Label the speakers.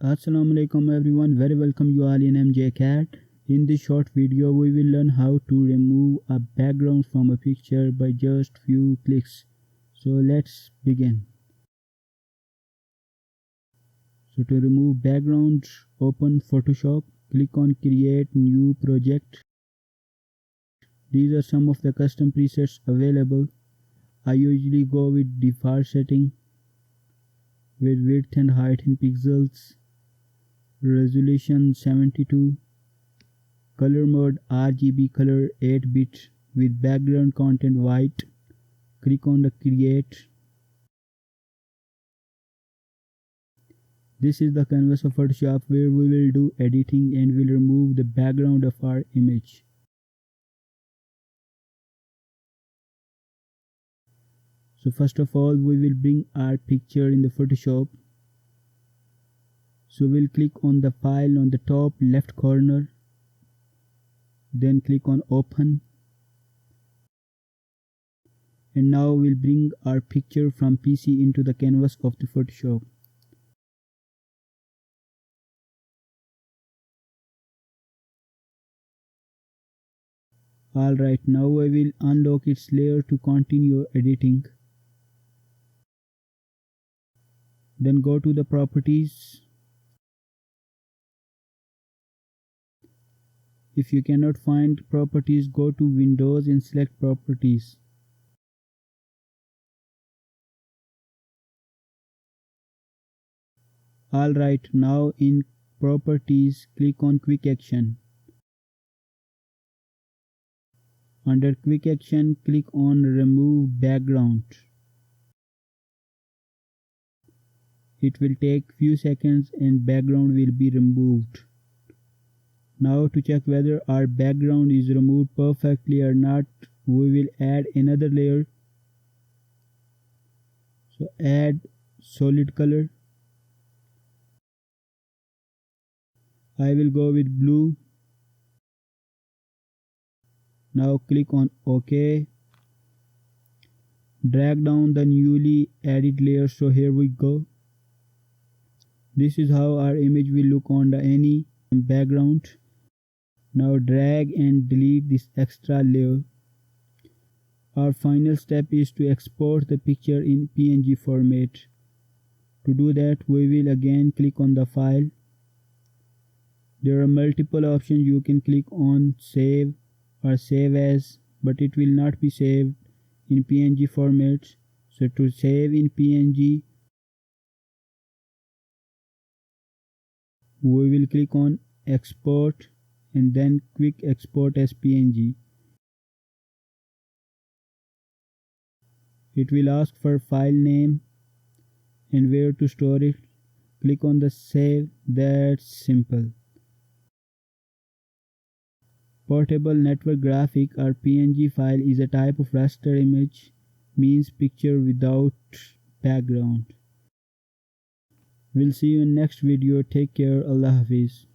Speaker 1: Assalamualaikum everyone, very welcome you all in MJ Cat. In this short video we will learn how to remove a background from a picture by just few clicks. So let's begin. So to remove background, open Photoshop, click on create new project. These are some of the custom presets available. I usually go with default setting with width and height in pixels, resolution 72, color mode RGB color 8-bit with background content white. Click on the create. This is the canvas of Photoshop where we will do editing and will remove the background of our image. So first of all we will bring our picture in the Photoshop. So we'll click on the file on the top left corner, then click on open, and now we'll bring our picture from PC into the canvas of the Photoshop. Alright, now I will unlock its layer to continue editing. Then go to the properties. If you cannot find properties, go to Windows and select properties. Alright, now in properties click on quick action. Under quick action click on remove background. It will take few seconds and background will be removed. Now to check whether our background is removed perfectly or not, we will add another layer. So add solid color. I will go with blue. Now click on OK. Drag down the newly added layer. So here we go. This is how our image will look on the any background. Now drag and delete this extra layer. Our final step is to export the picture in PNG format. To do that, we will again click on the file. There are multiple options. You can click on save or save as, but it will not be saved in PNG format. So to save in PNG, we will click on export and then quick export as PNG. It will ask for file name and where to store it. Click on the save. That's simple. Portable network graphic or PNG file is a type of raster image, means picture without background. We'll see you in next video. Take care. Allah Hafiz.